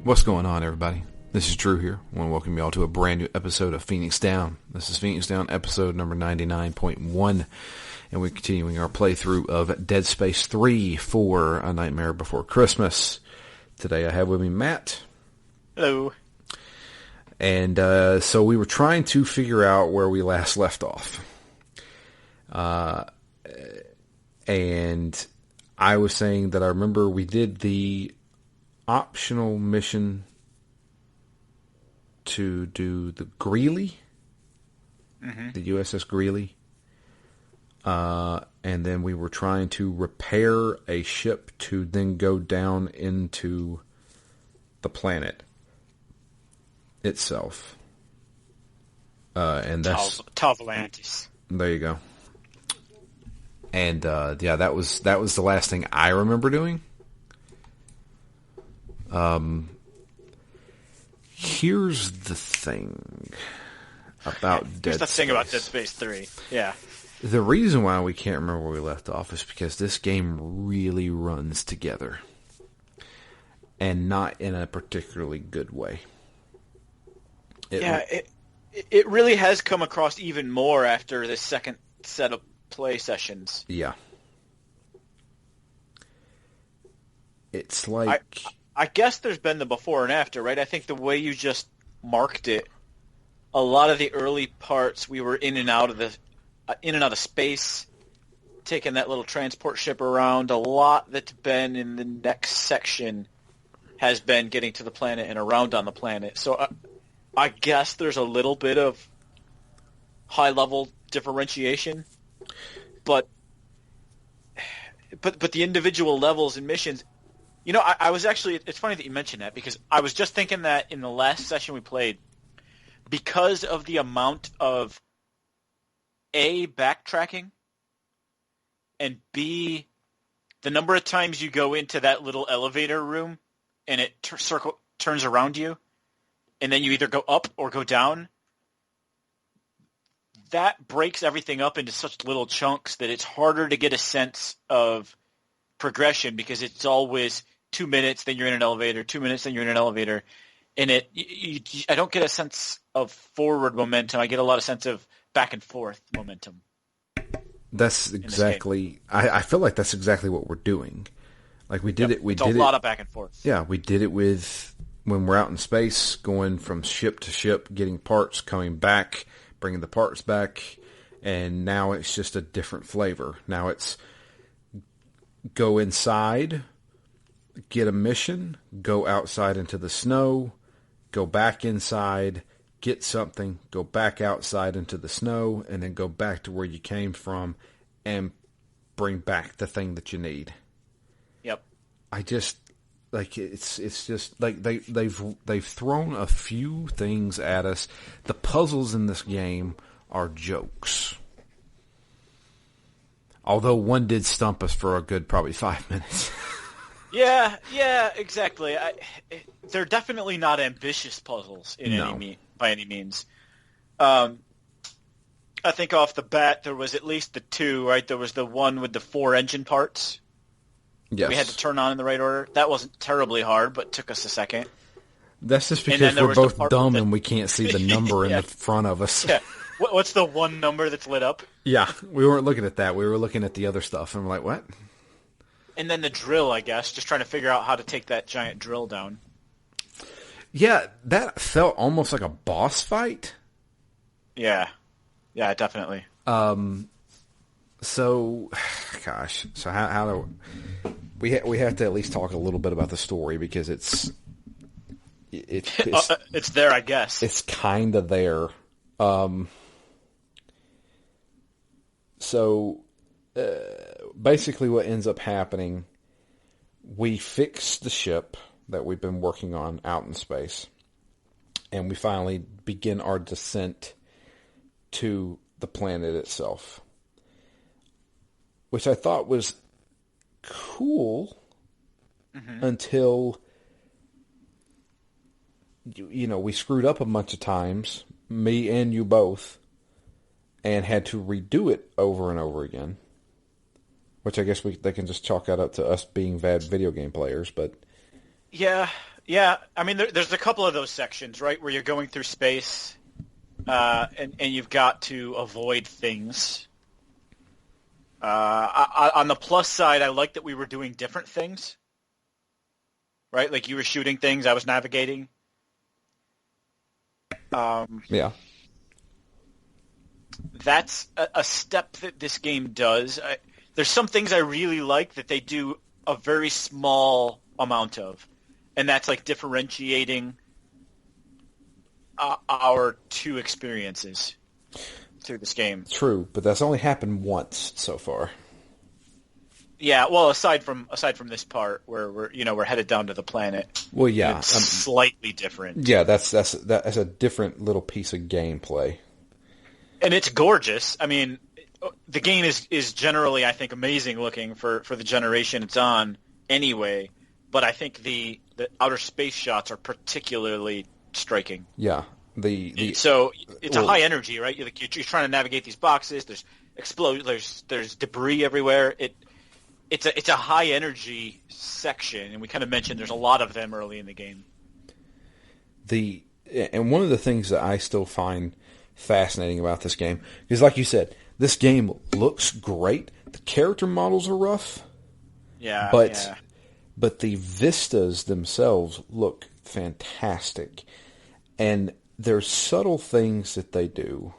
What's going on, everybody? This is Drew here. I want to welcome you all to a brand new episode of Phoenix Down. This is Phoenix Down episode number 99.1, and we're continuing our playthrough of Dead Space 3 for A Nightmare Before Christmas. Today I have with me Matt. Hello. And so we were trying to figure out where we last left off. And I was saying that I remember we did the optional mission to do the Greeley, the USS Greeley. And then we were trying to repair a ship to then go down into the planet itself. And that's Atlantis. There you go. And yeah, that was the last thing I remember doing. Here's the thing about Dead Space. About Dead Space 3. Yeah. The reason why we can't remember where we left off is because this game really runs together. And not in a particularly good way. It really has come across even more after the second set of play sessions. Yeah. It's like... I guess there's been the before and after, right? I think the way you just marked it, a lot of the early parts we were in and out of space, taking that little transport ship around. A lot that's been in the next section has been getting to the planet and around on the planet. So I guess there's a little bit of high-level differentiation, but the individual levels and missions... You know, I was actually... It's funny that you mentioned that, because I was just thinking that in the last session we played, because of the amount of, A, backtracking, and B, the number of times you go into that little elevator room and it turns around you, and then you either go up or go down, that breaks everything up into such little chunks that it's harder to get a sense of progression, because it's always 2 minutes, then you're in an elevator, 2 minutes, then you're in an elevator. And I don't get a sense of forward momentum. I get a lot of sense of back and forth momentum. That's exactly... I feel like that's exactly what we're doing. Like we did it... It's a lot of back and forth. Yeah, we did it with... When we're out in space, going from ship to ship, getting parts, coming back, bringing the parts back, and now it's just a different flavor. Now it's go inside, get a mission, go outside into the snow, go back inside, get something, go back outside into the snow, and then go back to where you came from and bring back the thing that you need. Yep. I just like it's just like they've thrown a few things at us. The puzzles in this game are jokes. Although one did stump us for a good probably 5 minutes. Yeah, exactly. They're definitely not ambitious puzzles by any means. I think off the bat there was at least the two, right? There was the one with the 4 engine parts. Yes. We had to turn on in the right order. That wasn't terribly hard, but took us a second. That's just because we're both dumb and we can't see the number in the front of us. Yeah. What's the one number that's lit up? Yeah, we weren't looking at that. We were looking at the other stuff, and we're like, what? And then the drill, I guess, just trying to figure out how to take that giant drill down. Yeah, that felt almost like a boss fight. Yeah, definitely. So, gosh, so how do we have to at least talk a little bit about the story, because it's there, I guess. It's kind of there. So, basically what ends up happening, we fix the ship that we've been working on out in space, and we finally begin our descent to the planet itself, which I thought was cool until, you know, we screwed up a bunch of times, me and you both, and had to redo it over and over again. Which I guess they can just chalk that up to us being bad video game players, but... Yeah, Yeah, I mean, there's a couple of those sections, right, where you're going through space, and you've got to avoid things. On the plus side, I like that we were doing different things, right? Like you were shooting things, I was navigating. Yeah. That's a step that this game does. There's some things I really like that they do a very small amount of, and that's like differentiating our two experiences through this game. True, but that's only happened once so far. Yeah, well, aside from this part where we're headed down to the planet, Well, yeah, it's slightly different. yeah, that's a different little piece of gameplay. And it's gorgeous. I mean, the game is generally, I think, amazing looking for the generation it's on anyway, but I think the outer space shots are particularly striking. Yeah, So it's a high energy, right? You're trying to navigate these boxes. There's debris everywhere. It's a high energy section, and we kind of mentioned there's a lot of them early in the game. And one of the things that I still find fascinating about this game is, like you said, this game looks great. The character models are rough. Yeah, but the vistas themselves look fantastic. And there's subtle things that they do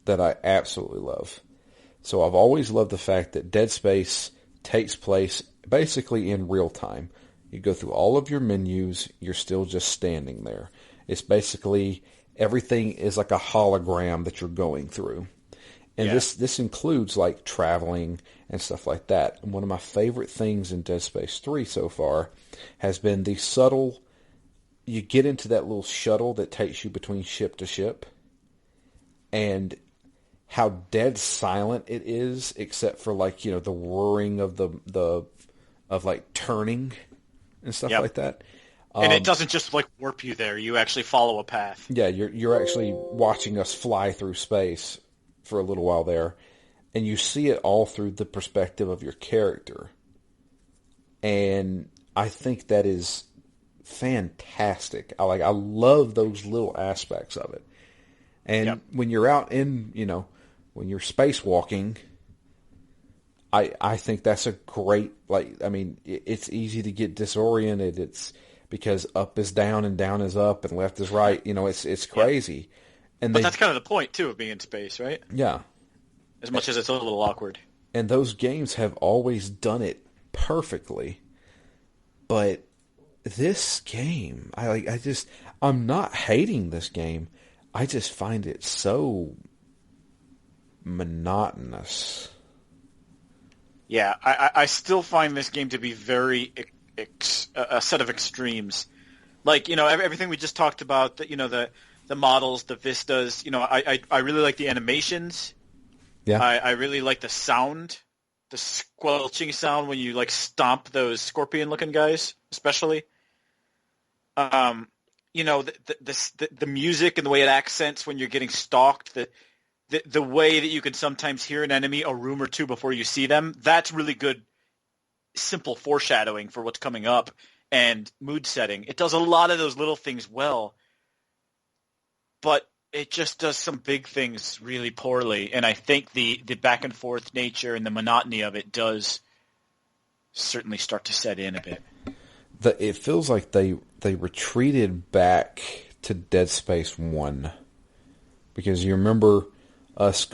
that I absolutely love. So I've always loved the fact that Dead Space takes place basically in real time. You go through all of your menus, you're still just standing there. It's basically everything is like a hologram that you're going through. And this includes like traveling and stuff like that. And one of my favorite things in Dead Space 3 so far has been the subtle, you get into that little shuttle that takes you between ship to ship, and how dead silent it is, except for like, the whirring of the like turning and stuff like that. And it doesn't just like warp you there. You actually follow a path. Yeah, you're actually watching us fly through space for a little while there, and you see it all through the perspective of your character. And I think that is fantastic. I love those little aspects of it. And when you're out in, when you're spacewalking, I think that's a great, it's easy to get disoriented. It's because up is down and down is up and left is right. It's crazy. And but that's kind of the point, too, of being in space, right? Yeah. As much as it's a little awkward. And those games have always done it perfectly. But this game, I'm not hating this game. I just find it so monotonous. Yeah, I still find this game to be very a set of extremes. Like, everything we just talked about, the models, the vistas, I really like the animations. Yeah. I really like the sound, the squelching sound when you, like, stomp those scorpion-looking guys, especially. The music and the way it accents when you're getting stalked, the way that you can sometimes hear an enemy a room or two before you see them, that's really good, simple foreshadowing for what's coming up and mood setting. It does a lot of those little things well, but it just does some big things really poorly. And I think the back and forth nature and the monotony of it does certainly start to set in a bit. It feels like they retreated back to Dead Space 1. Because you remember us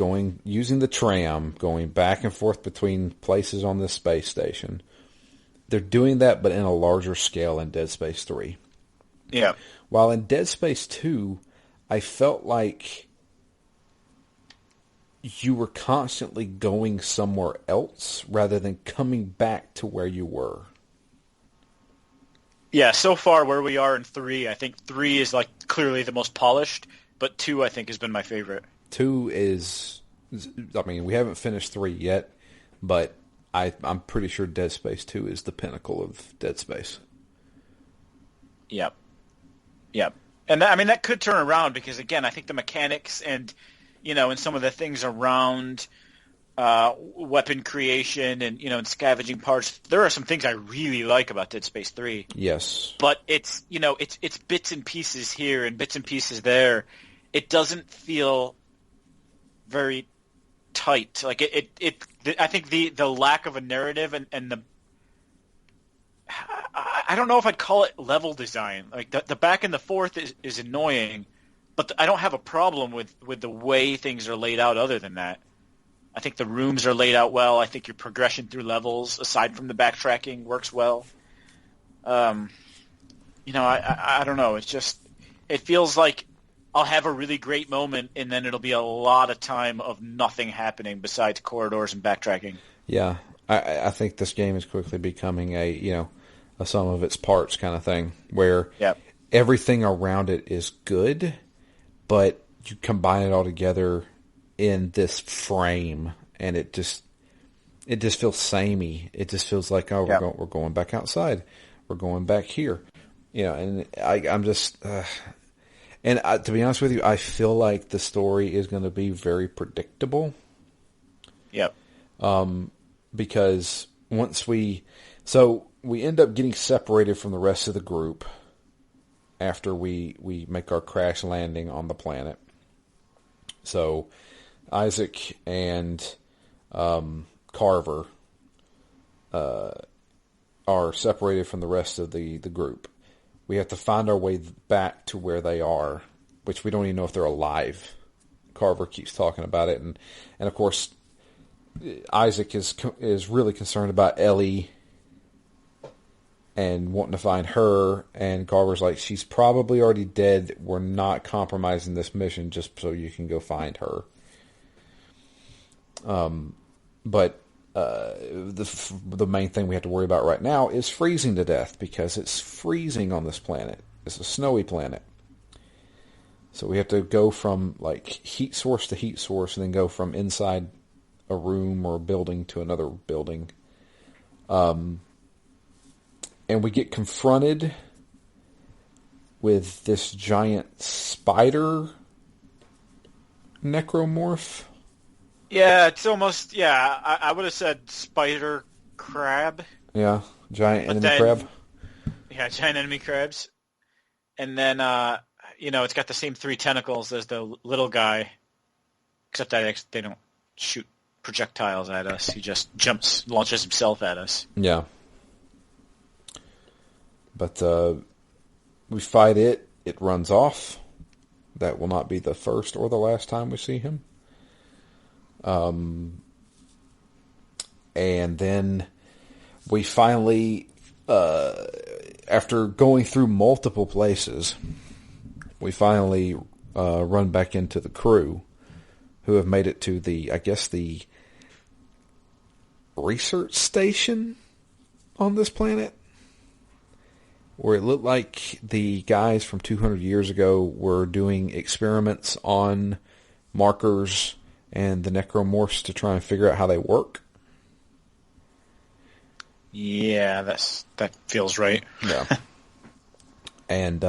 using the tram, going back and forth between places on this space station. They're doing that, but in a larger scale in Dead Space 3. Yeah. While in Dead Space 2, I felt like you were constantly going somewhere else rather than coming back to where you were. Yeah, so far where we are in 3, I think 3 is like clearly the most polished, but 2 I think has been my favorite. 2 is, we haven't finished 3 yet, but I'm pretty sure Dead Space 2 is the pinnacle of Dead Space. Yep. And that could turn around because, again, I think the mechanics and, and some of the things around weapon creation and, and scavenging parts. There are some things I really like about Dead Space 3. Yes. But it's, it's bits and pieces here and bits and pieces there. It doesn't feel very tight. Like I think the lack of a narrative and the, I don't know if I'd call it level design. Like the back and the forth is annoying, but I don't have a problem with the way things are laid out other than that. I think the rooms are laid out well. I think your progression through levels, aside from the backtracking, works well. I don't know. It's just, it feels like I'll have a really great moment, and then it'll be a lot of time of nothing happening besides corridors and backtracking. Yeah, I think this game is quickly becoming a sum of its parts kind of thing, where everything around it is good, but you combine it all together in this frame, and it just feels samey. It just feels like, we're going back outside, we're going back here, And I'm just, to be honest with you, I feel like the story is going to be very predictable. Yep. Because we end up getting separated from the rest of the group after we make our crash landing on the planet. So Isaac and Carver are separated from the rest of the group. We have to find our way back to where they are, which we don't even know if they're alive. Carver keeps talking about it, and of course Isaac is really concerned about Ellie and wanting to find her, and Carver's like, she's probably already dead. We're not compromising this mission just so you can go find her. But the main thing we have to worry about right now is freezing to death, because it's freezing on this planet. It's a snowy planet. So we have to go from like heat source to heat source, and then go from inside a room or a building to another building. And we get confronted with this giant spider necromorph. Yeah, it's almost, I would have said spider crab. Yeah, giant enemy crab. Yeah, giant enemy crabs. And then, it's got the same 3 tentacles as the little guy, except that they don't shoot projectiles at us. He just launches himself at us. Yeah. But we fight it. It runs off. That will not be the first or the last time we see him. And then we finally, after going through multiple places, we finally run back into the crew, who have made it to the research station on this planet, where it looked like the guys from 200 years ago were doing experiments on markers and the necromorphs to try and figure out how they work. Yeah, that feels right. Yeah. And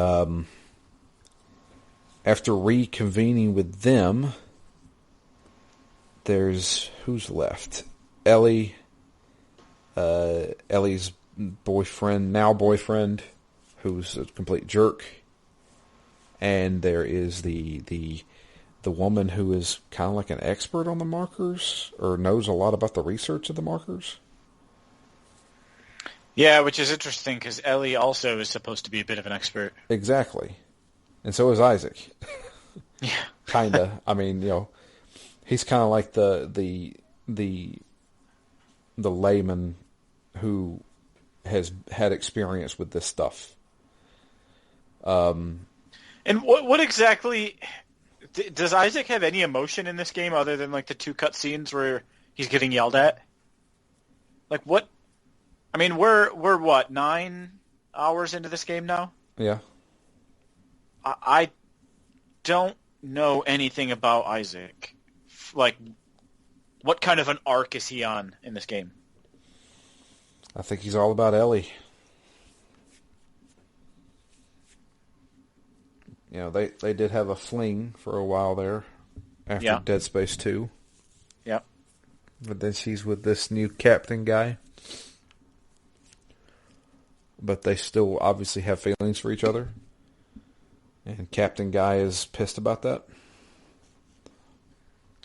after reconvening with them, who's left? Ellie's boyfriend, who's a complete jerk, and there is the woman who is kind of like an expert on the markers, or knows a lot about the research of the markers. Yeah, which is interesting, because Ellie also is supposed to be a bit of an expert. Exactly. And so is Isaac. Yeah. Kinda. I mean, he's kind of like the layman who has had experience with this stuff. And what exactly does Isaac have any emotion in this game other than like the 2 cutscenes where he's getting yelled at? Like what? I mean, we're what, 9 hours into this game now? Yeah. I don't know anything about Isaac. Like, what kind of an arc is he on in this game? I think he's all about Ellie. They did have a fling for a while there after Dead Space 2. Yep. But then she's with this new captain guy. But they still obviously have feelings for each other. And Captain Guy is pissed about that.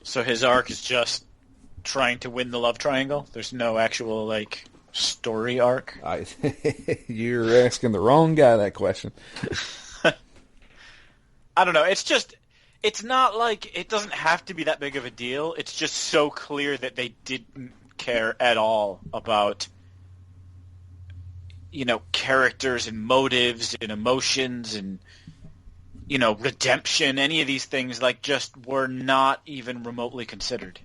So his arc is just trying to win the love triangle? There's no actual, like, story arc? You're asking the wrong guy that question. I don't know. It's not like, it doesn't have to be that big of a deal. It's just so clear that they didn't care at all about, you know, characters and motives and emotions and, you know, redemption. Any of these things, like, just were not even remotely considered.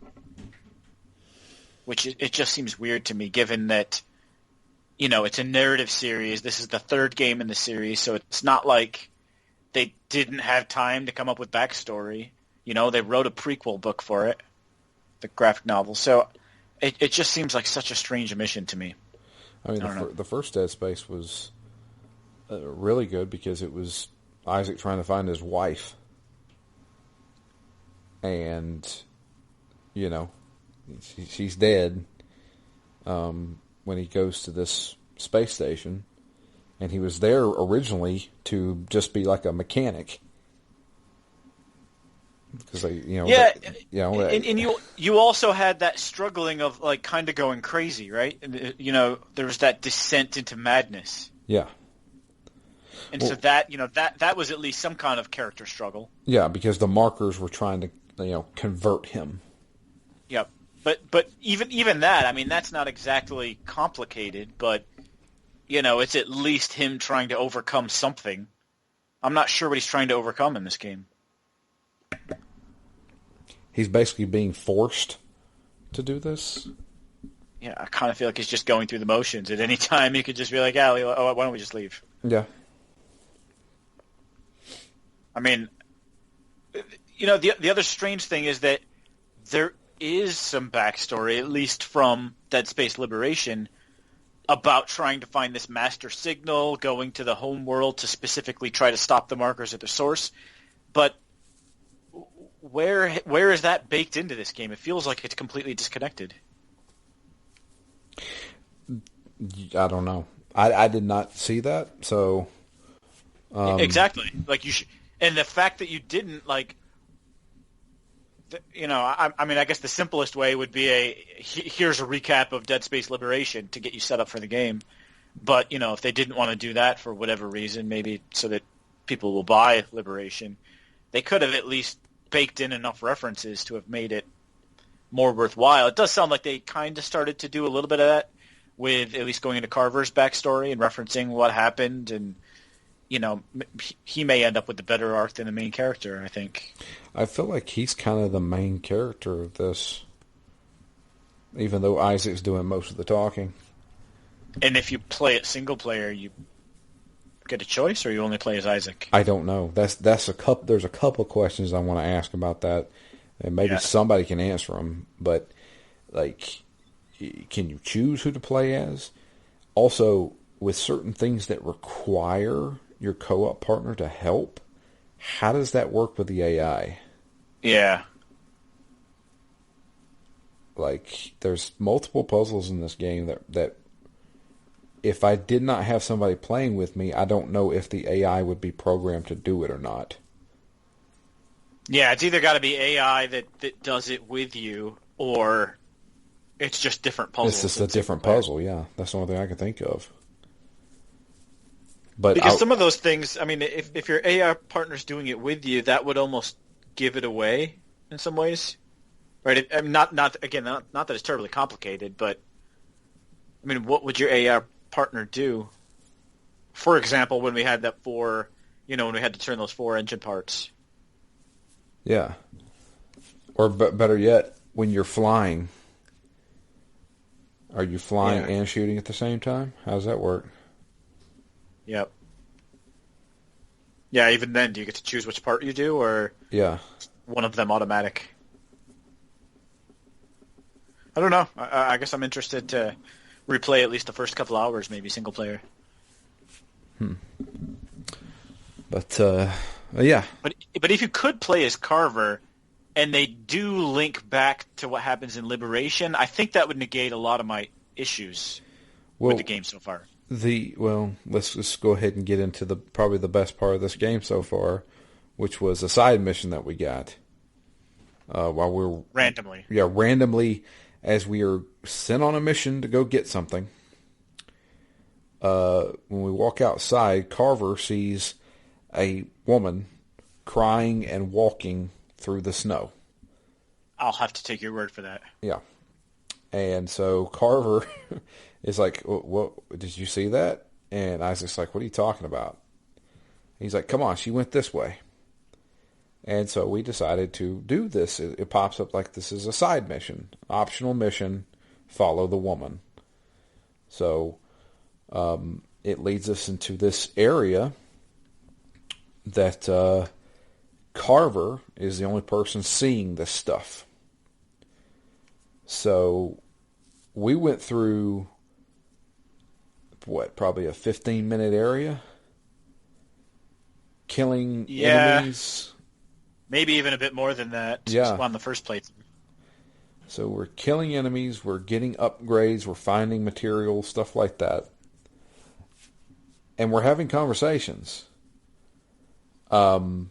Which, it just seems weird to me, given that, you know, it's a narrative series. This is the third game in the series, so it's not like they didn't have time to come up with backstory. You know, they wrote a prequel book for it, the graphic novel. So it just seems like such a strange omission to me. I mean, the first Dead Space was really good because it was Isaac trying to find his wife. And, you know, she's dead when he goes to this space station. And he was there originally to just be like a mechanic. Because and you also had that struggling of like kind of going crazy, right? You know, there was that descent into madness. Yeah. And so that, you know, that was at least some kind of character struggle. Yeah, because the markers were trying to, you know, convert him. Yep. But even that, I mean, that's not exactly complicated, but you know, it's at least him trying to overcome something. I'm not sure what he's trying to overcome in this game. He's basically being forced to do this. Yeah, I kind of feel like he's just going through the motions. At any time, he could just be like, why don't we just leave? Yeah. I mean, you know, the other strange thing is that there is some backstory, at least from Dead Space Liberation, about trying to find this master signal, going to the home world to specifically try to stop the markers at the source. But where is that baked into this game? It feels like it's completely disconnected. I don't know. I did not see that, so... Exactly. Like you should, and the fact that you didn't, like... You know, I mean, I guess the simplest way would be here's a recap of Dead Space Liberation to get you set up for the game. But, you know, if they didn't want to do that for whatever reason, maybe so that people will buy Liberation, they could have at least baked in enough references to have made it more worthwhile. It does sound like they kind of started to do a little bit of that with at least going into Carver's backstory and referencing what happened, and you know, he may end up with the better arc than the main character, I think. I feel like he's kind of the main character of this, even though Isaac's doing most of the talking. And if you play it single player, you get a choice, or you only play as Isaac? I don't know. There's a couple of questions I want to ask about that, and maybe somebody can answer them. But like, can you choose who to play as? Also, with certain things that require your co-op partner to help, how does that work with the AI? Yeah. Like, there's multiple puzzles in this game that if I did not have somebody playing with me, I don't know if the AI would be programmed to do it or not. Yeah, it's either got to be AI that does it with you, or it's just different puzzles. It's just a different puzzle, yeah. That's the only thing I can think of. But because some of those things, I mean, if your AI partner's doing it with you, that would almost give it away in some ways, right? I mean, not that it's terribly complicated, but I mean, what would your AI partner do? For example, when we had when we had to turn those 4 engine parts. Yeah. Or better yet, when you're flying, are you flying and shooting at the same time? How does that work? Yep. Yeah, even then, do you get to choose which part you do, or one of them automatic? I don't know. I guess I'm interested to replay at least the first couple hours, maybe single player. But, yeah. But if you could play as Carver, and they do link back to what happens in Liberation, I think that would negate a lot of my issues with the Well, game so far. let's just go ahead and get into the probably the best part of this game so far, which was a side mission that we got. While we're Randomly. randomly as we are sent on a mission to go get something. When we walk outside, Carver sees a woman crying and walking through the snow. I'll have to take your word for that. Yeah. And so Carver is like, what, did you see that? And Isaac's like, what are you talking about? He's like, come on, she went this way. And so we decided to do this. It pops up like this is a side mission, optional mission, follow the woman. So it leads us into this area that Carver is the only person seeing this stuff. So we went through, probably a 15-minute area, killing enemies. Maybe even a bit more than that on the first playthrough. So we're killing enemies, we're getting upgrades, we're finding materials, stuff like that. And we're having conversations. And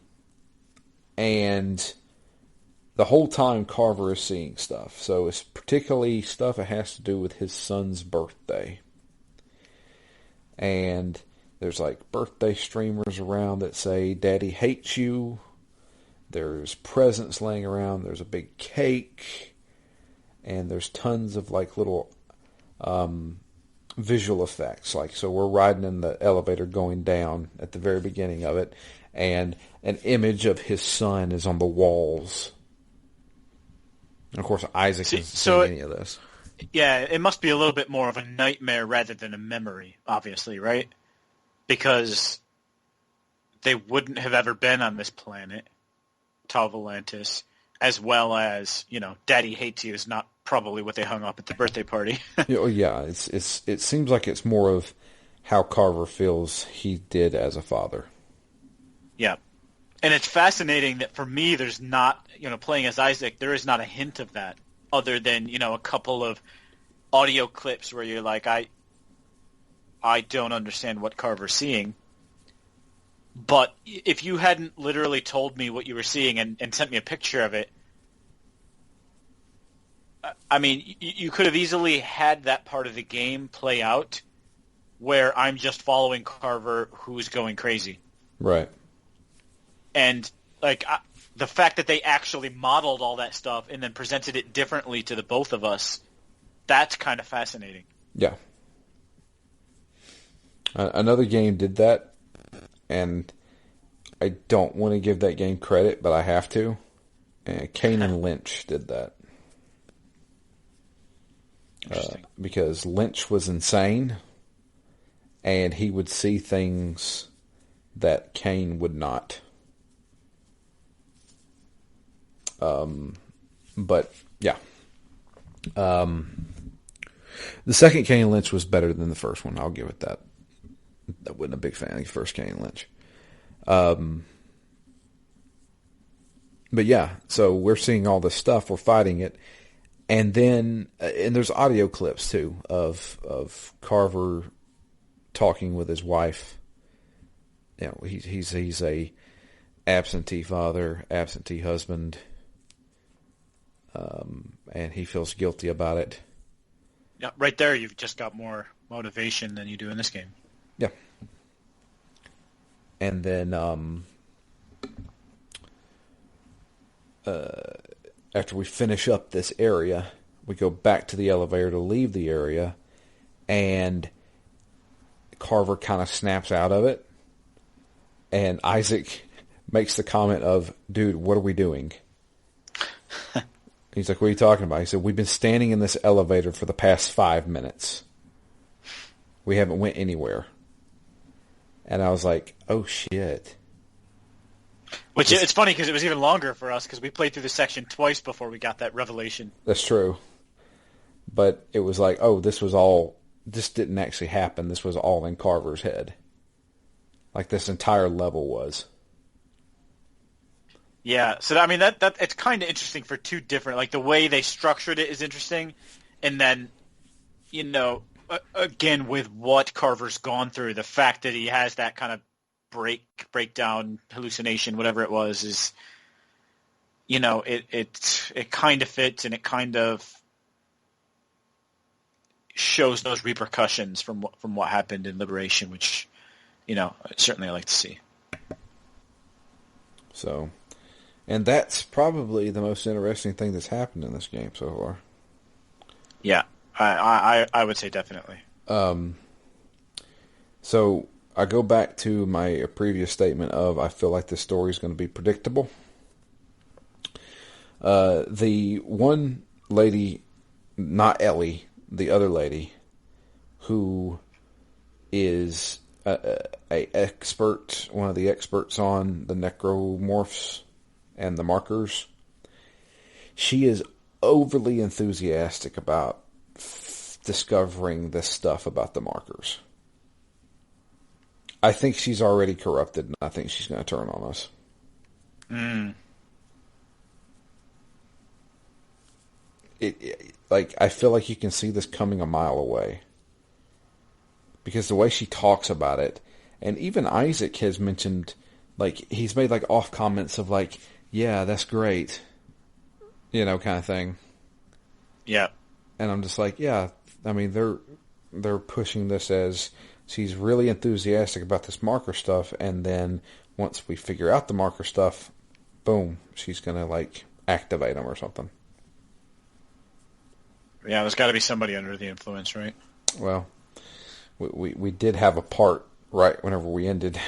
the whole time Carver is seeing stuff. So it's particularly stuff that has to do with his son's birthday. And there's like birthday streamers around that say, Daddy hates you. There's presents laying around. There's a big cake. And there's tons of like little visual effects. Like, so we're riding in the elevator going down at the very beginning of it. And an image of his son is on the walls. And of course, Isaac isn't seeing any of this. Yeah, it must be a little bit more of a nightmare rather than a memory, obviously, right? Because they wouldn't have ever been on this planet, Tau Volantis, as well as, Daddy hates you is not probably what they hung up at the birthday party. Yeah, it seems like it's more of how Carver feels he did as a father. Yeah. And it's fascinating that for me, there's not, playing as Isaac, there is not a hint of that other than, a couple of audio clips where you're like, I don't understand what Carver's seeing. But if you hadn't literally told me what you were seeing and sent me a picture of it, I mean, you could have easily had that part of the game play out where I'm just following Carver who's going crazy. Right. And, the fact that they actually modeled all that stuff and then presented it differently to the both of us, that's kind of fascinating. Yeah. Another game did that, and I don't want to give that game credit, but I have to. Kane and Lynch did that. Because Lynch was insane, and he would see things that Kane would not. But yeah, the second Kane and Lynch was better than the first one. I'll give it that. I wasn't a big fan of the first Kane and Lynch. But yeah, so we're seeing all this stuff, we're fighting it, and then and there's audio clips too of Carver talking with his wife. He's a absentee father, absentee husband. And he feels guilty about it. Yeah, right there you've just got more motivation than you do in this game. Yeah. And then after we finish up this area, we go back to the elevator to leave the area, and Carver kind of snaps out of it, and Isaac makes the comment of, dude, what are we doing? He's like, what are you talking about? He said, we've been standing in this elevator for the past 5 minutes. We haven't went anywhere. And I was like, oh, shit. Which, it's funny because it was even longer for us because we played through the section twice before we got that revelation. That's true. But it was like, this didn't actually happen. This was all in Carver's head. Like this entire level was. Yeah, so I mean that it's kind of interesting for two different, like the way they structured it is interesting, and then again with what Carver's gone through, the fact that he has that kind of breakdown hallucination, whatever it was, is it kind of fits, and it kind of shows those repercussions from what happened in Liberation, which certainly I like to see. So. And that's probably the most interesting thing that's happened in this game so far. Yeah, I would say definitely. So I go back to my previous statement of I feel like this story is going to be predictable. The one lady, not Ellie, the other lady, who is a expert, one of the experts on the necromorphs and the markers, she is overly enthusiastic about discovering this stuff about the markers. I think she's already corrupted, and I think she's going to turn on us. I feel like you can see this coming a mile away. Because the way she talks about it, and even Isaac has mentioned, he's made, off comments of, yeah, that's great, kind of thing. Yeah. And I'm just like, yeah, I mean, they're pushing this as she's really enthusiastic about this marker stuff, and then once we figure out the marker stuff, boom, she's going to, activate them or something. Yeah, there's got to be somebody under the influence, right? Well, we did have a part right whenever we ended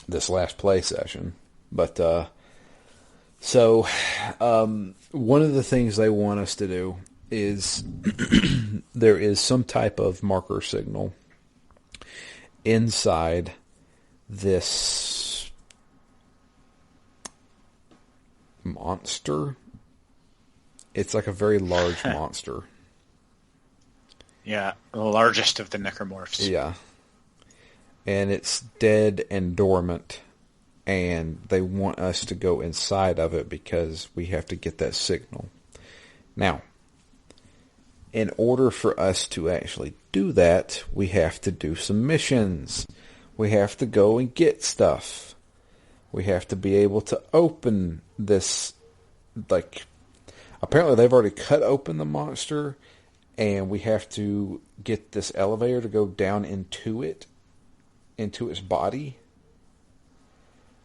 this last play session. But, one of the things they want us to do is there is some type of marker signal inside this monster. It's like a very large monster. Yeah, the largest of the necromorphs. Yeah. And it's dead and dormant, and they want us to go inside of it because we have to get that signal. Now, in order for us to actually do that, we have to do some missions. We have to go and get stuff. We have to be able to open this, apparently they've already cut open the monster, and we have to get this elevator to go down into its body.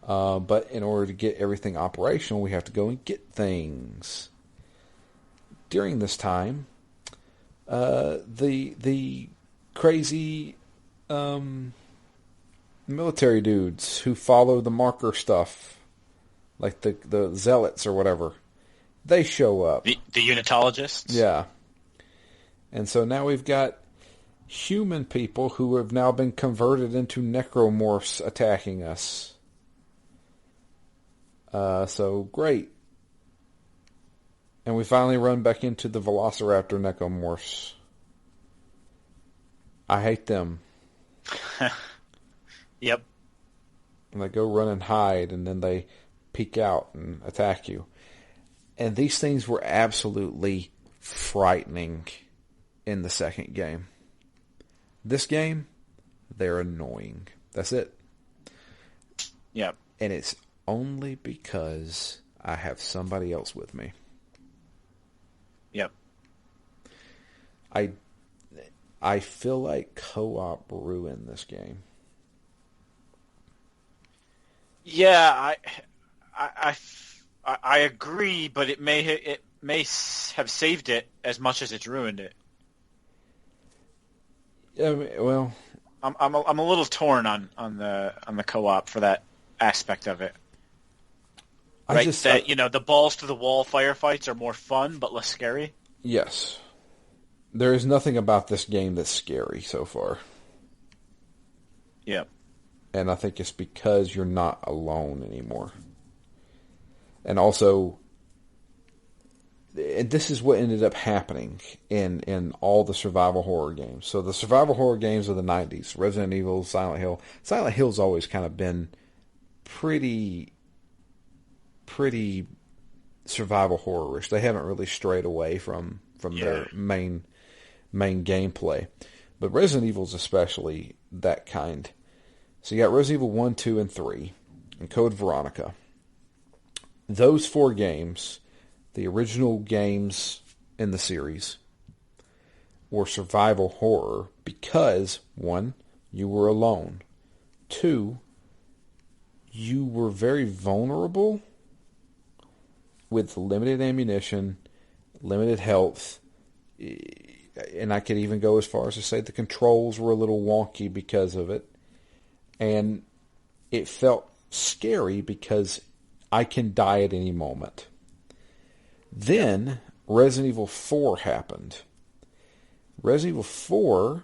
But in order to get everything operational, we have to go and get things. During this time, the crazy military dudes who follow the marker stuff, like the zealots or whatever, they show up. The unitologists? Yeah. And so now we've got human people who have now been converted into necromorphs attacking us. So great. And we finally run back into the Velociraptor necromorphs. I hate them. Yep. And they go run and hide, and then they peek out and attack you. And these things were absolutely frightening in the second game. This game, they're annoying. That's it. Yep. And it's only because I have somebody else with me. Yep. I feel like co-op ruined this game. Yeah, I agree, but it may have saved it as much as it's ruined it. Yeah, well, I'm a little torn on the co-op for that aspect of it. Right, the balls to the wall firefights are more fun but less scary. Yes, there is nothing about this game that's scary so far. Yeah, and I think it's because you're not alone anymore. And also, and this is what ended up happening in all the survival horror games. So the survival horror games of the 90s, Resident Evil, Silent Hill. Silent Hill's always kind of been pretty survival horror-ish. They haven't really strayed away from their main gameplay. But Resident Evil's especially that kind. So you got Resident Evil 1, 2, and 3, and Code Veronica. Those 4 games, the original games in the series, were survival horror because, 1, you were alone. 2, you were very vulnerable with limited ammunition, limited health, and I could even go as far as to say the controls were a little wonky because of it. And it felt scary because I can die at any moment. Then Resident Evil 4 happened. Resident Evil 4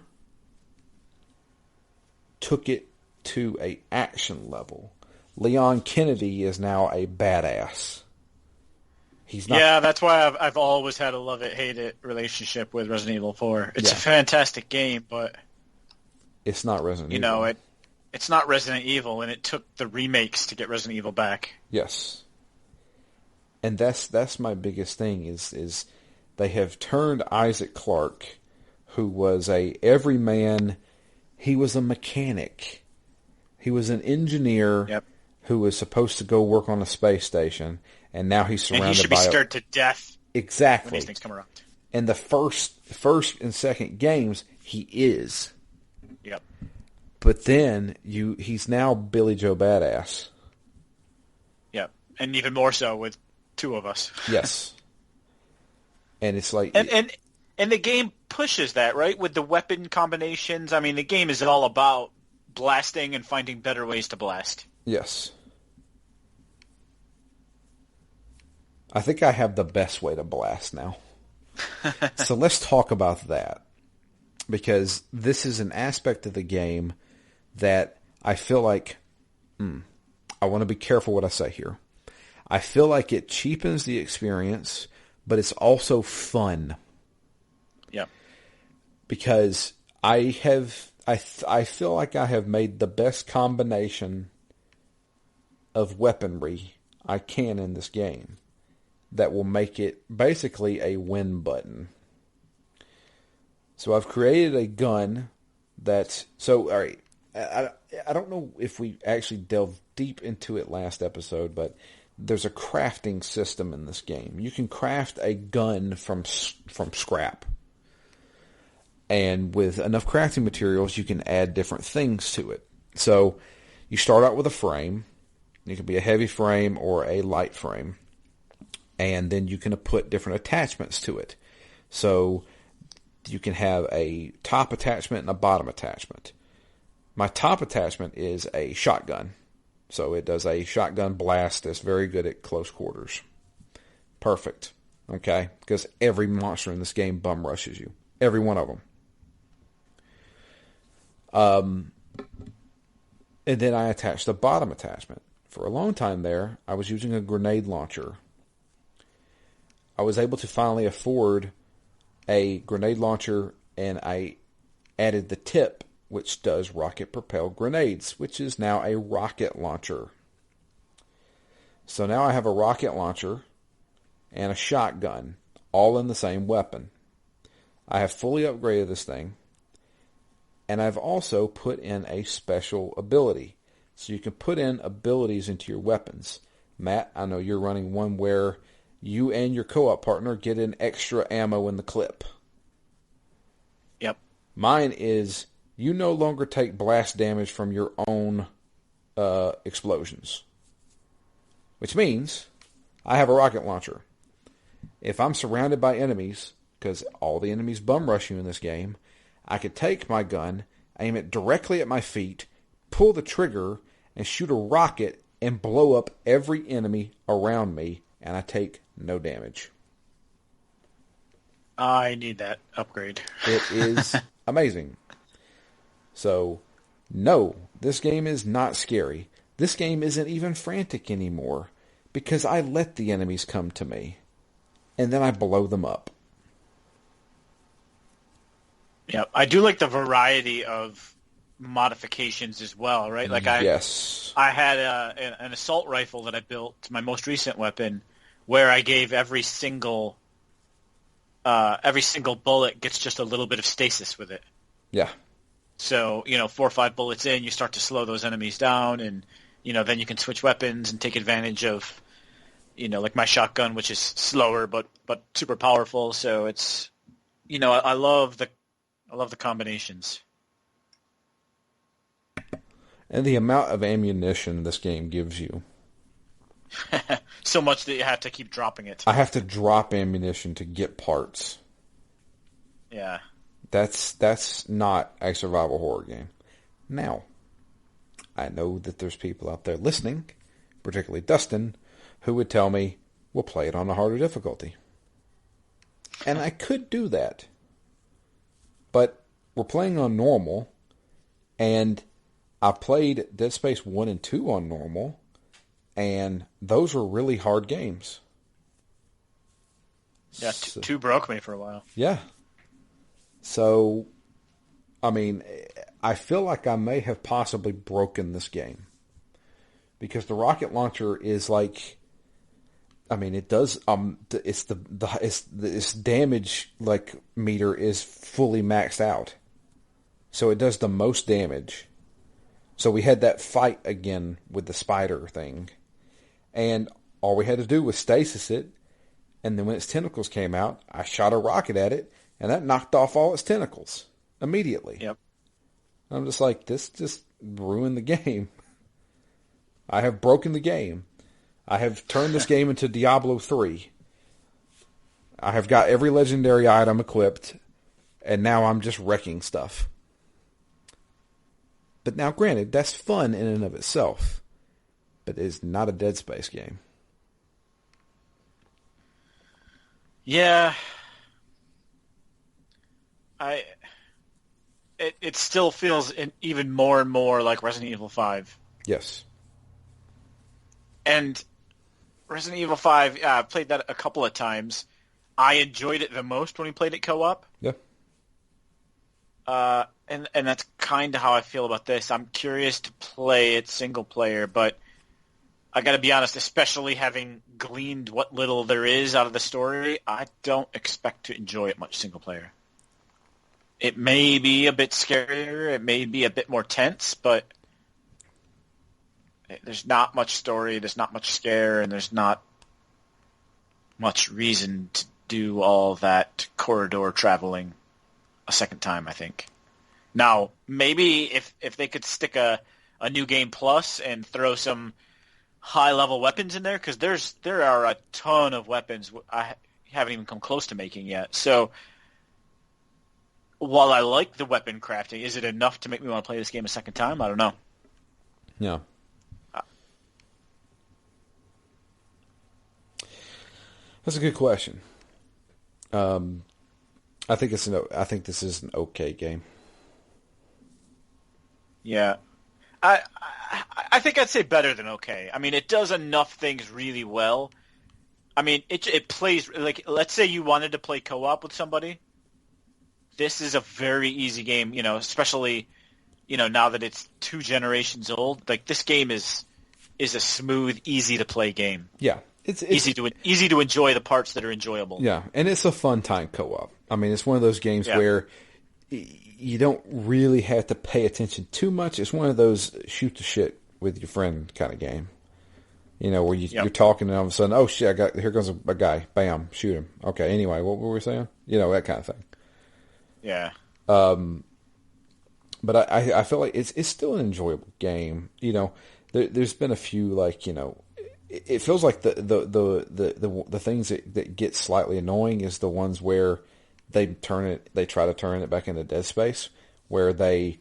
took it to an action level. Leon Kennedy is now a badass. He's not. Yeah, that's why I've always had a love it, hate it relationship with Resident Evil 4. It's a fantastic game, but it's not Resident Evil. It's not Resident Evil, and it took the remakes to get Resident Evil back. Yes, and that's my biggest thing is they have turned Isaac Clarke, who was a everyman. He was a mechanic. He was an engineer who was supposed to go work on a space station. And now he's surrounded by... And he should be scared to death. Exactly. When these things come around. And the first and second games, he is. Yep. But then he's now Billy Joe Badass. Yep. And even more so with 2 of us. Yes. And it's like... And the game pushes that, right? With the weapon combinations. I mean, the game is all about blasting and finding better ways to blast. Yes. I think I have the best way to blast now. So let's talk about that. Because this is an aspect of the game that I feel like... I want to be careful what I say here. I feel like it cheapens the experience, but it's also fun. Yeah. Because I feel like I have made the best combination of weaponry I can in this game that will make it basically a win button. So I've created a gun that's... So, all right, I don't know if we actually delved deep into it last episode, but there's a crafting system in this game. You can craft a gun from scrap. And with enough crafting materials, you can add different things to it. So you start out with a frame. It can be a heavy frame or a light frame. And then you can put different attachments to it. So you can have a top attachment and a bottom attachment. My top attachment is a shotgun. So it does a shotgun blast that's very good at close quarters. Perfect. Okay? Because every monster in this game bum rushes you. Every one of them. And then I attached the bottom attachment. For a long time there, I was using a grenade launcher. I was able to finally afford a grenade launcher, and I added the tip, which does rocket-propelled grenades, which is now a rocket launcher. So now I have a rocket launcher and a shotgun, all in the same weapon. I have fully upgraded this thing, and I've also put in a special ability. So you can put in abilities into your weapons. Matt, I know you're running one where you and your co-op partner get an extra ammo in the clip. Yep. Mine is you no longer take blast damage from your own explosions. Which means I have a rocket launcher. If I'm surrounded by enemies, because all the enemies bum rush you in this game, I could take my gun, aim it directly at my feet, pull the trigger, and shoot a rocket and blow up every enemy around me, and I take no damage. I need that upgrade. It is amazing. So, no, this game is not scary. This game isn't even frantic anymore because I let the enemies come to me, and then I blow them up. Yeah, I do like the variety of modifications as well, right? Like Yes. I had an assault rifle that I built, my most recent weapon, where I gave every single bullet gets just a little bit of stasis with it. Yeah. So, 4 or 5 bullets in, you start to slow those enemies down, and, then you can switch weapons and take advantage of, like my shotgun, which is slower but super powerful. So it's, I love the combinations. And the amount of ammunition this game gives you. So much that you have to keep dropping it. I have to drop ammunition to get parts. Yeah. That's not a survival horror game. Now, I know that there's people out there listening, particularly Dustin, who would tell me, we'll play it on a harder difficulty. And I could do that. But we're playing on normal, and I've played Dead Space 1 and 2 on normal, and those were really hard games. Yeah, 2 broke me for a while. Yeah. So, I mean, I feel like I may have possibly broken this game. Because the rocket launcher is like, I mean, it does, its damage, like, meter is fully maxed out. So it does the most damage. So we had that fight again with the spider thing. And all we had to do was stasis it. And then when its tentacles came out, I shot a rocket at it. And that knocked off all its tentacles immediately. Yep. I'm just like, this just ruined the game. I have broken the game. I have turned this game into Diablo 3. I have got every legendary item equipped. And now I'm just wrecking stuff. But now, granted, that's fun in and of itself. But it is not a Dead Space game. Yeah. It still feels even more and more like Resident Evil 5. Yes. And Resident Evil 5, I played that a couple of times. I enjoyed it the most when we played it co-op. Yeah. And that's kind of how I feel about this. I'm curious to play it single player, but I got to be honest, especially having gleaned what little there is out of the story, I don't expect to enjoy it much single player. It may be a bit scarier, it may be a bit more tense, but there's not much story, there's not much scare, and there's not much reason to do all that corridor traveling a second time, I think. Now, maybe if they could stick a new game plus and throw some high-level weapons in there, because there are a ton of weapons I haven't even come close to making yet. So while I like the weapon crafting, is it enough to make me want to play this game a second time? I don't know. Yeah. That's a good question. I think this is an okay game. Yeah. I think I'd say better than okay. I mean, it does enough things really well. I mean, it plays, like, let's say you wanted to play co-op with somebody. This is a very easy game, especially, now that it's 2 generations old. Like, this game is a smooth, easy to play game. Yeah. It's easy to enjoy the parts that are enjoyable. Yeah, and it's a fun time co-op. I mean, it's one of those games where you don't really have to pay attention too much. It's one of those shoot the shit with your friend kind of game. Where you're talking and all of a sudden, oh shit, here comes a guy. Bam, shoot him. Okay, anyway, what were we saying? That kind of thing. Yeah. But I feel like it's still an enjoyable game. There's been a few it feels like the things that get slightly annoying is the ones where they try to turn it back into Dead Space, where they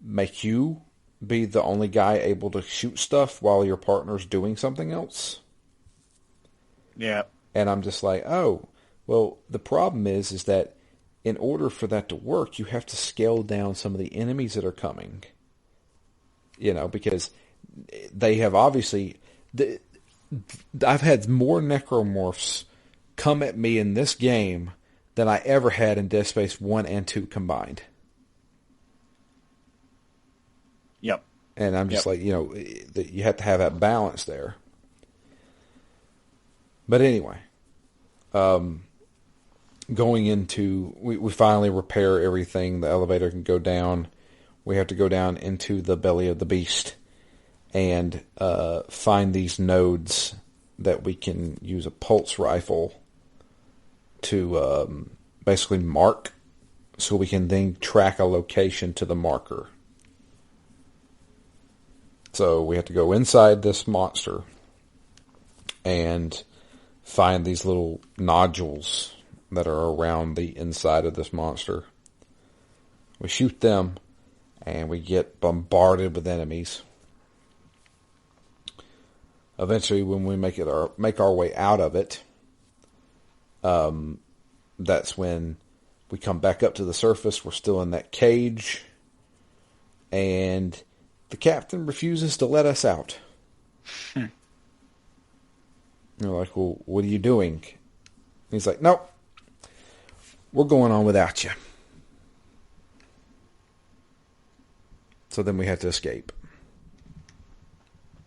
make you be the only guy able to shoot stuff while your partner's doing something else. Yeah. And I'm just like, oh, well, the problem is that in order for that to work, you have to scale down some of the enemies that are coming. Because they have obviously... I've had more necromorphs come at me in this game than I ever had in Dead Space 1 and 2 combined. And I'm just Yep. like, that you have to have that balance there. But anyway, going into, we finally repair everything. The elevator can go down. We have to go down into the belly of the beast and find these nodes that we can use a pulse rifle to basically mark, so we can then track a location to the marker. So we have to go inside this monster and find these little nodules that are around the inside of this monster. We shoot them, and we get bombarded with enemies. Eventually, when we make our way out of it, that's when we come back up to the surface. We're still in that cage, and the captain refuses to let us out. They're like, well, what are you doing? He's like, nope, we're going on without you. So then we have to escape.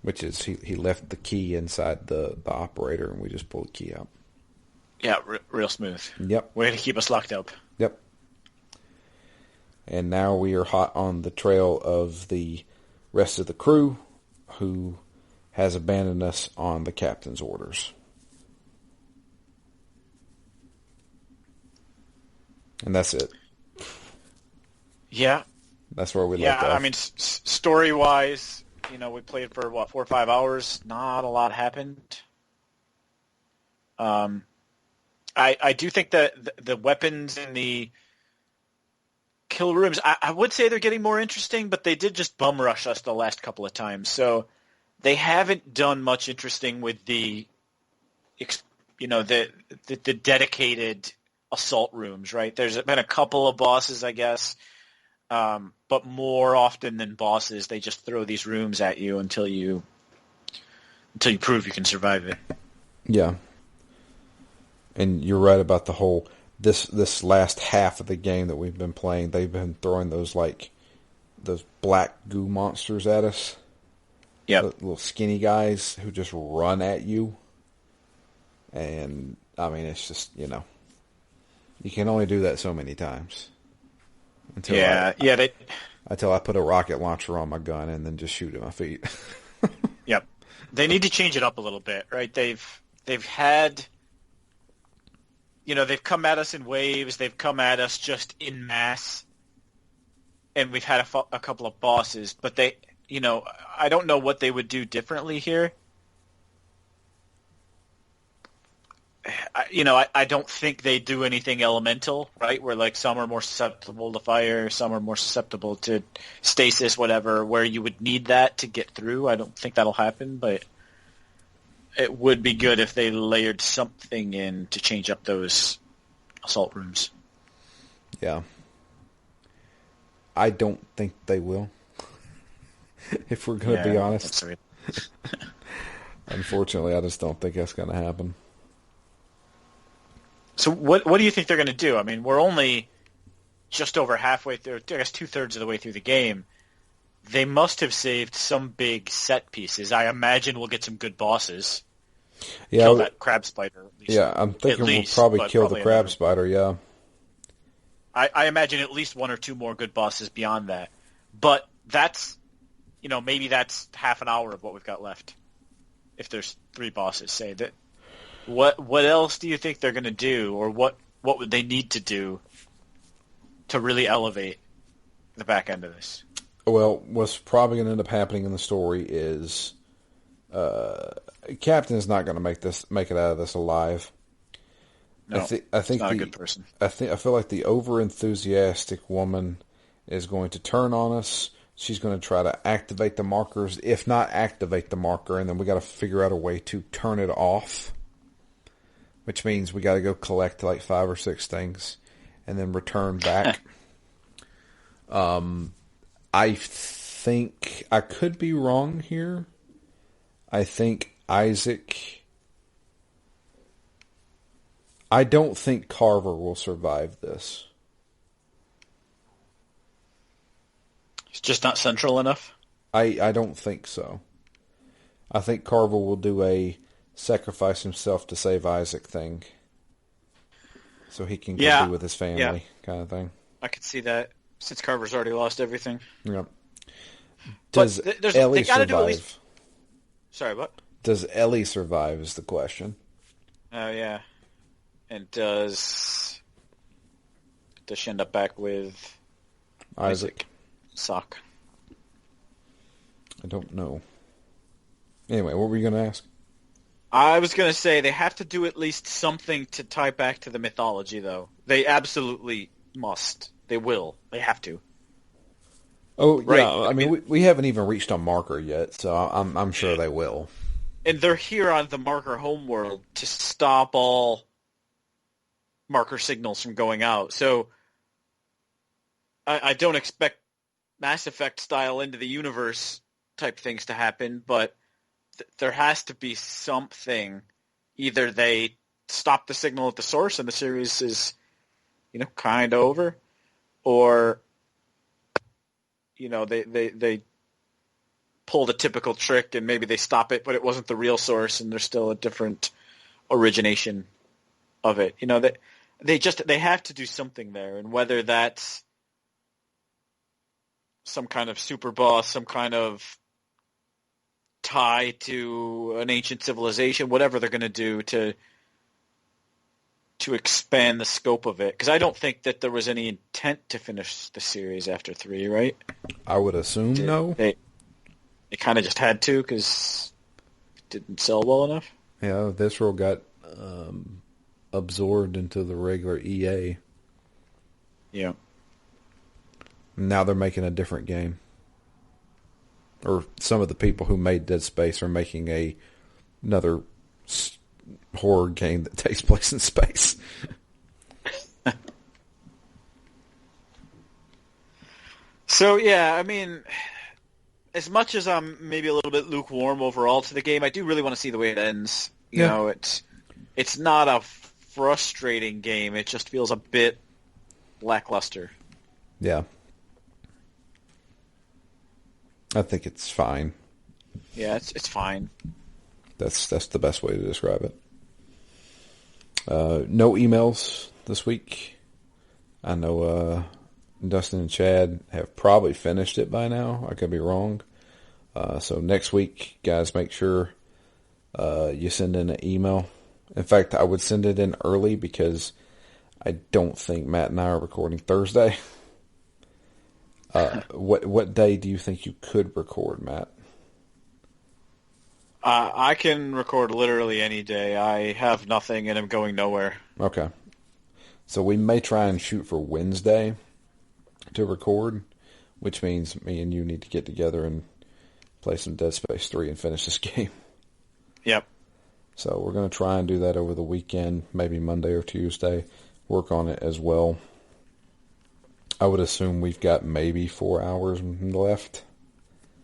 Which is, he left the key inside the operator, and we just pulled the key out. Yeah, real smooth. Yep. Way to keep us locked up. Yep. And now we are hot on the trail of the rest of the crew, who has abandoned us on the captain's orders. And that's it. Yeah. That's where we left off. I mean, story-wise, we played for, 4 or 5 hours. Not a lot happened. I do think that the weapons in the kill rooms, I would say they're getting more interesting, but they did just bum rush us the last couple of times. So they haven't done much interesting with the dedicated assault rooms, right? There's been a couple of bosses, I guess, but more often than bosses, they just throw these rooms at you until you prove you can survive it. Yeah. And you're right about the whole this last half of the game that we've been playing. They've been throwing those black goo monsters at us. Yeah, little skinny guys who just run at you. And I mean, it's just you can only do that so many times. Until I put a rocket launcher on my gun and then just shoot at my feet. Yep. They need to change it up a little bit, right? They've had. They've come at us in waves. They've come at us just in mass, and we've had a couple of bosses. But I don't know what they would do differently here. I don't think they do anything elemental, right? Where some are more susceptible to fire, some are more susceptible to stasis, whatever. Where you would need that to get through. I don't think that'll happen, but it would be good if they layered something in to change up those assault rooms. Yeah. I don't think they will. If we're going to be honest. Unfortunately, I just don't think that's going to happen. So what do you think they're going to do? I mean, we're only just over halfway through, I guess 2/3 of the way through the game. They must have saved some big set pieces. I imagine we'll get some good bosses. Yeah, kill that crab spider. At least, yeah, I'm thinking we'll probably kill the crab spider, yeah. I imagine at least 1 or 2 more good bosses beyond that. But that's, maybe that's half an hour of what we've got left. If there's 3 bosses, say that. What else do you think they're going to do, or what would they need to do to really elevate the back end of this? Well, what's probably going to end up happening in the story is Captain is not going to make it out of this alive. No, I think not a good person. I feel like the over-enthusiastic woman is going to turn on us. She's going to try to activate the markers, if not activate the marker, and then we got to figure out a way to turn it off. Which means we got to go collect 5 or 6 things, and then return back. I think I could be wrong here. I think Isaac. I don't think Carver will survive this. He's just not central enough? I don't think so. I think Carvel will do a sacrifice himself to save Isaac thing, so he can go be Yeah, with his yeah, family, kind of thing. I could see that since Carver's already lost everything. Yep. But Does they Ellie got to do at least. survive? Sorry, what? Does Ellie survive is the question. Oh yeah, and does she end up back with Isaac? Sock? I don't know. Anyway, what were you going to ask? I was gonna say they have to do at least something to tie back to the mythology, though. They absolutely must. They will. They have to. Oh Right? yeah, I mean we haven't even reached a marker yet, so I'm sure they will. And they're here on the marker homeworld to stop all marker signals from going out. So I don't expect Mass Effect style into the universe type things to happen, but there has to be something. Either they stop the signal at the source and the series is, kind of over, or they pulled a typical trick and maybe they stop it, but it wasn't the real source and there's still a different origination of it. They have to do something there, and whether that's some kind of super boss, some kind of tie to an ancient civilization, whatever they're going to do to expand the scope of it. Because I don't think that there was any intent to finish the series after 3, right? I would assume no. They kind of just had to because it didn't sell well enough. Yeah, Visceral got absorbed into the regular EA. Yeah. Now they're making a different game. Or some of the people who made Dead Space are making another horror game that takes place in space. So, yeah, I mean, as much as I'm maybe a little bit lukewarm overall to the game, I do really want to see the way it ends. You know, it's not a frustrating game. It just feels a bit lackluster. Yeah. I think it's fine. Yeah, it's fine. That's the best way to describe it. No emails this week. I know Dustin and Chad have probably finished it by now. I could be wrong. So next week, guys, make sure you send in an email. In fact, I would send it in early because I don't think Matt and I are recording Thursday. What day do you think you could record, Matt? I can record literally any day. I have nothing and I'm going nowhere. Okay. So we may try and shoot for Wednesday to record, which means me and you need to get together and play some Dead Space 3 and finish this game. Yep. So we're going to try and do that over the weekend, maybe Monday or Tuesday, work on it as well. I would assume we've got maybe 4 hours left.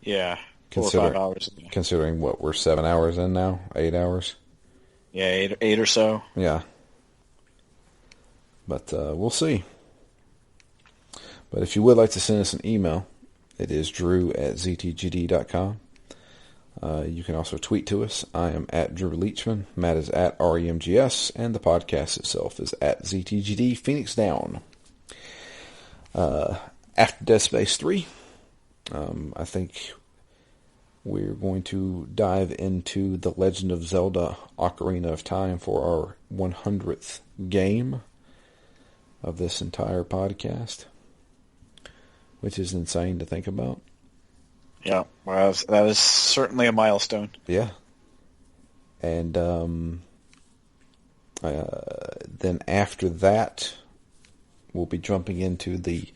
Yeah, 4 or 5 hours. Considering what, we're 7 hours in now? 8 hours? Yeah, eight or so. Yeah. But we'll see. But if you would like to send us an email, it is drew@ztgd.com. You can also tweet to us. I am at Drew Leachman. Matt is at REMGS. And the podcast itself is at ZTGD Phoenix Down. After Dead Space 3, I think we're going to dive into The Legend of Zelda Ocarina of Time for our 100th game of this entire podcast, which is insane to think about. Yeah, well, that is certainly a milestone. Yeah. And then after that, we'll be jumping into the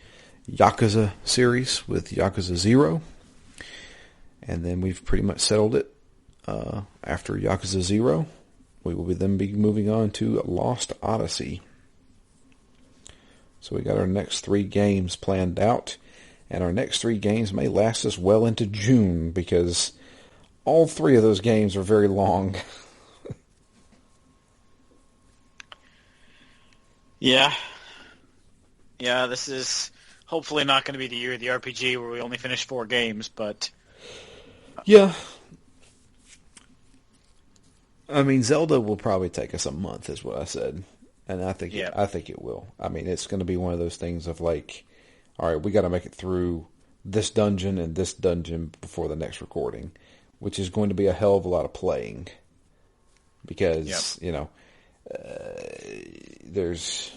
Yakuza series with Yakuza 0. And then we've pretty much settled it. After Yakuza 0, we will then be moving on to Lost Odyssey. So we got our next 3 games planned out. And our next 3 games may last us well into June because all 3 of those games are very long. Yeah. Yeah, this is hopefully not going to be the year of the RPG where we only finish 4 games, but Yeah. I mean, Zelda will probably take us a month, is what I said, and Yeah. I think it will. I mean, it's going to be one of those things of like, all right, we got to make it through this dungeon and this dungeon before the next recording, which is going to be a hell of a lot of playing because there's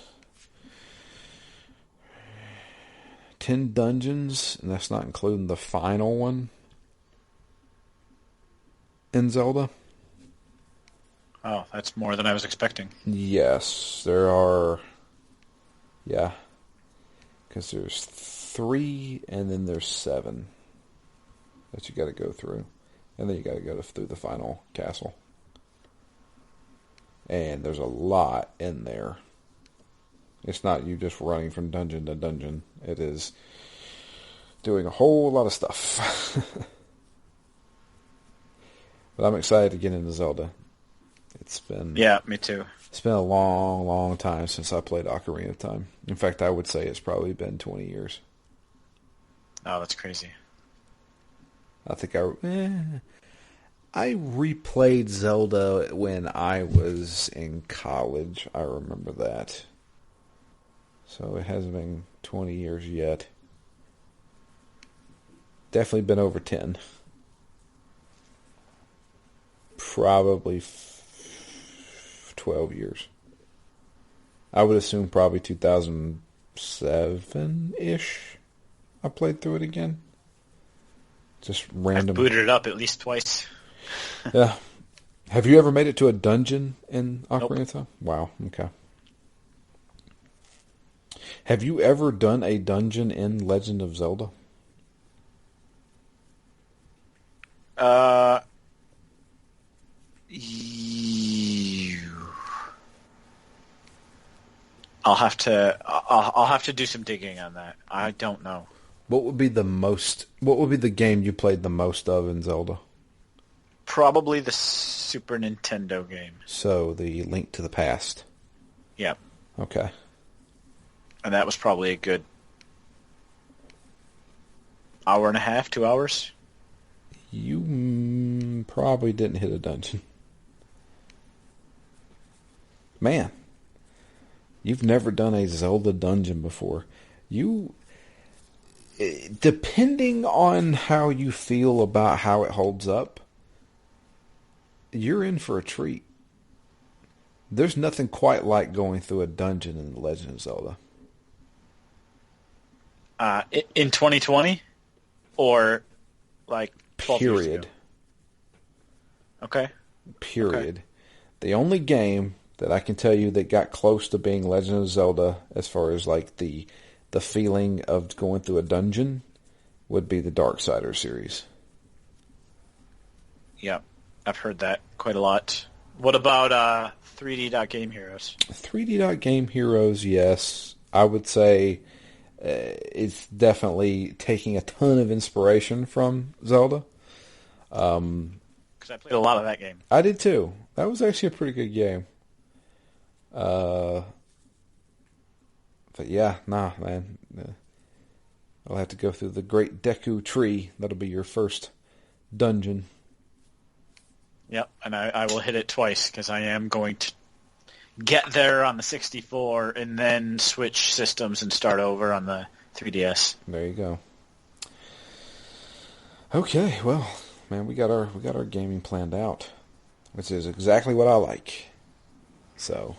10 dungeons, and that's not including the final one in Zelda. Oh, that's more than I was expecting. Yes, there are. Yeah, because there's 3, and then there's 7 that you got to go through, and then you got to go through the final castle. And there's a lot in there. It's not you just running from dungeon to dungeon. It is doing a whole lot of stuff. But I'm excited to get into Zelda. Yeah, me too. It's been a long, long time since I played Ocarina of Time. In fact, I would say it's probably been 20 years. Oh, that's crazy. I think I replayed Zelda when I was in college. I remember that. So it hasn't been 20 years yet. Definitely been over 10. Probably 12 years. I would assume probably 2007-ish. I played through it again. Just random. I've booted it up at least twice. Yeah. Have you ever made it to a dungeon in Ocarina of Nope. Time? Wow. Okay. Have you ever done a dungeon in Legend of Zelda? I'll have to do some digging on that. I don't know. What would be the game you played the most of in Zelda? Probably the Super Nintendo game. So, the Link to the Past. Yeah. Okay. And that was probably a good hour and a half, 2 hours. You probably didn't hit a dungeon. Man, you've never done a Zelda dungeon before. Depending on how you feel about how it holds up, you're in for a treat. There's nothing quite like going through a dungeon in The Legend of Zelda. In 2020? Or, like, 12 years Period. ago? Okay. Period. Okay. The only game that I can tell you that got close to being Legend of Zelda as far as like the feeling of going through a dungeon would be the Darksiders series. Yeah. I've heard that quite a lot. What about 3D Game Heroes? 3D Game Heroes, yes. I would say it's definitely taking a ton of inspiration from Zelda. Because I played a lot of that game. I did too. That was actually a pretty good game. But yeah, nah, man. I'll have to go through the Great Deku Tree. That'll be your first dungeon. Yep, and I will hit it twice because I am going to get there on the 64 and then switch systems and start over on the 3DS. There you go. Okay, well, man, we got our gaming planned out, which is exactly what I like. So,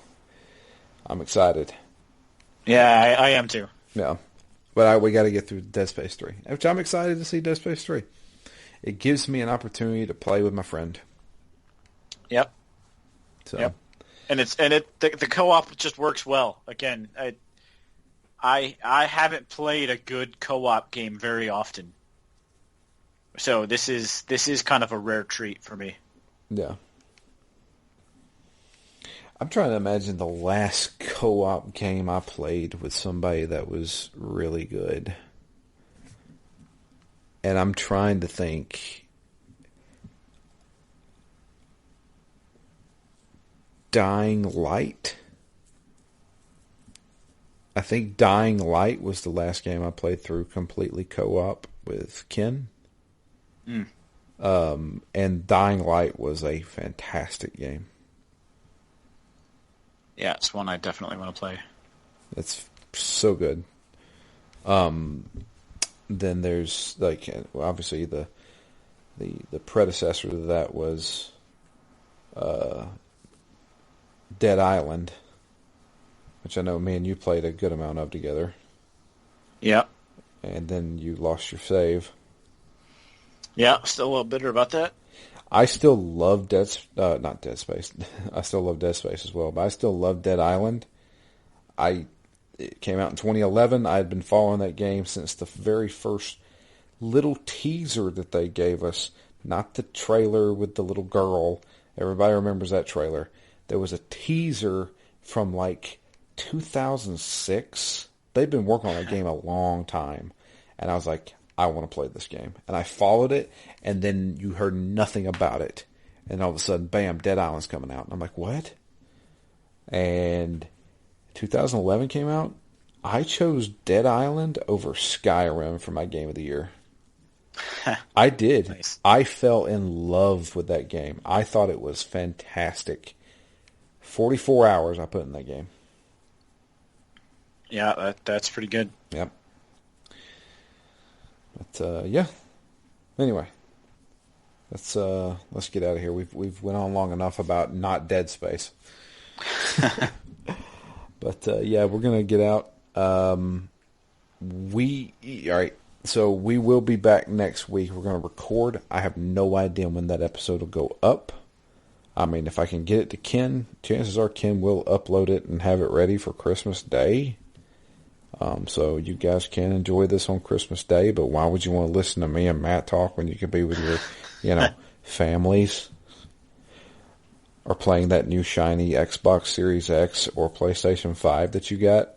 I'm excited. Yeah, I am too. Yeah, but we got to get through Dead Space 3, which I'm excited to see Dead Space 3. It gives me an opportunity to play with my friend. Yep. So. Yep. And the co-op just works well. Again, I haven't played a good co-op game very often. So this is kind of a rare treat for me. Yeah. I'm trying to imagine the last co-op game I played with somebody that was really good. And I'm trying to think. Dying Light. I think Dying Light was the last game I played through completely co-op with Ken. Mm. And Dying Light was a fantastic game. Yeah, it's one I definitely want to play. It's so good. Then there's like obviously the predecessor to that was Dead Island, which I know me and you played a good amount of together. Yeah. And then you lost your save. Yeah, still a little bitter about that. I still love not Dead Space. I still love Dead Space as well, but I still love Dead Island. It came out in 2011. I had been following that game since the very first little teaser that they gave us, not the trailer with the little girl. Everybody remembers that trailer. There was a teaser from like 2006. They've been working on that game a long time. And I was like, I want to play this game. And I followed it, and then you heard nothing about it. And all of a sudden, bam, Dead Island's coming out. And I'm like, what? And 2011 came out. I chose Dead Island over Skyrim for my game of the year. I did. Nice. I fell in love with that game. I thought it was fantastic. 44 hours I put in that game. Yeah, that's pretty good. Yep. But yeah. Anyway, let's get out of here. We've went on long enough about not Dead Space. But yeah, we're gonna get out. All right. So we will be back next week. We're gonna record. I have no idea when that episode will go up. I mean, if I can get it to Ken, chances are Ken will upload it and have it ready for Christmas Day. So you guys can enjoy this on Christmas Day, but why would you want to listen to me and Matt talk when you could be with your, families? Or playing that new shiny Xbox Series X or PlayStation 5 that you got?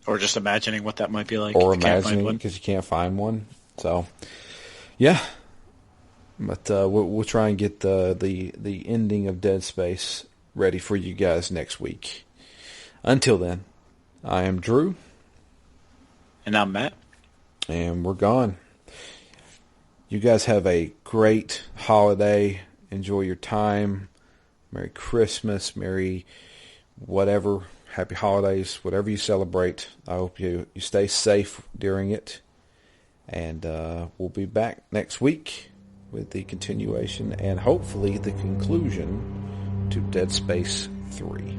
Or just imagining what that might be like. Or imagining because you can't find one. So, yeah. But we'll try and get the ending of Dead Space ready for you guys next week. Until then, I am Drew. And I'm Matt. And we're gone. You guys have a great holiday. Enjoy your time. Merry Christmas. Merry whatever. Happy holidays. Whatever you celebrate. I hope you stay safe during it. And we'll be back next week with the continuation and hopefully the conclusion to Dead Space 3.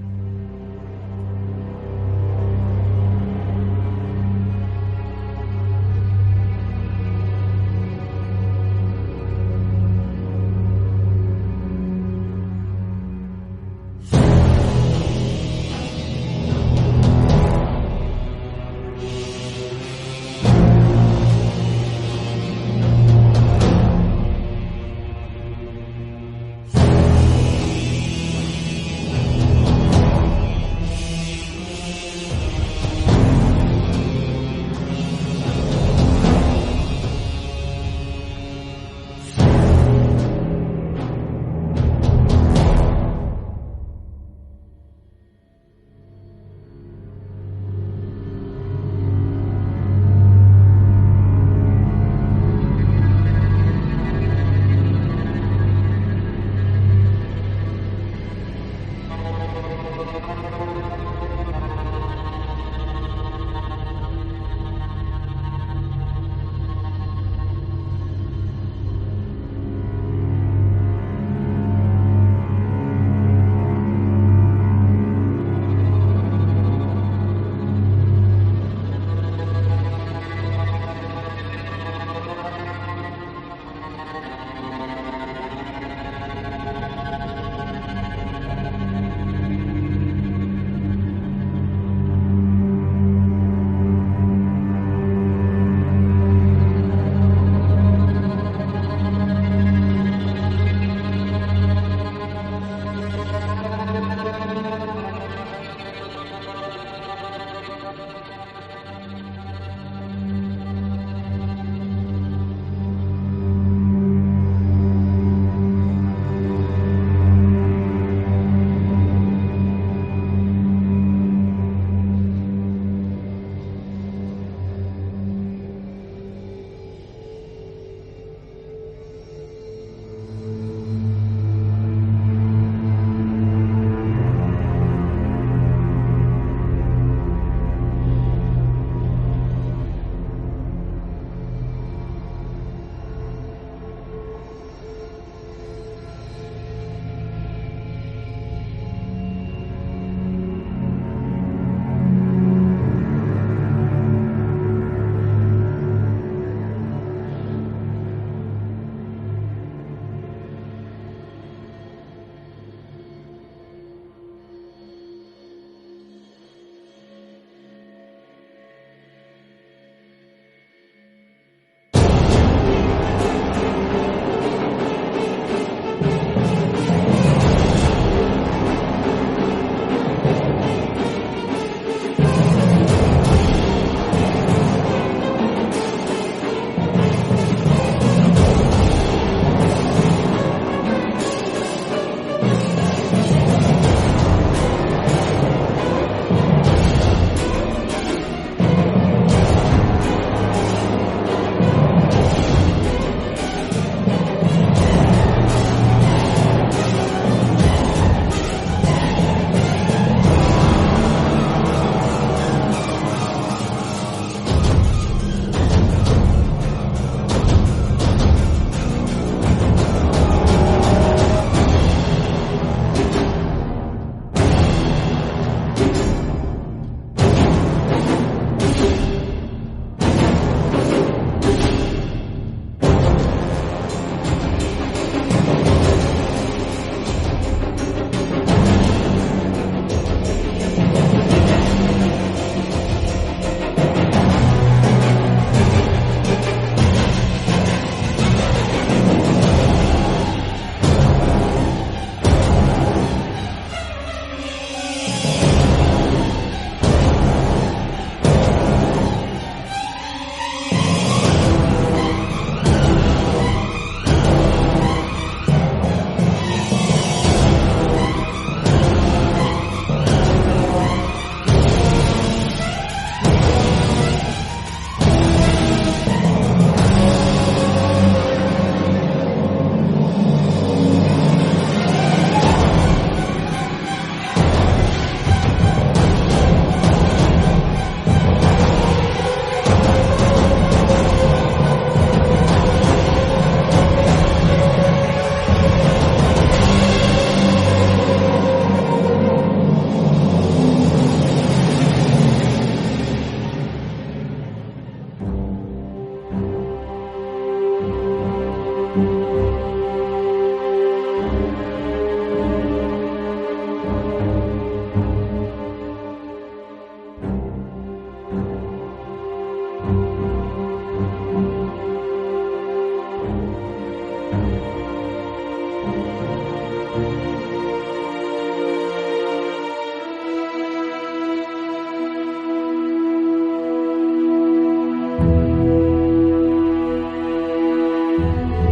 Bye.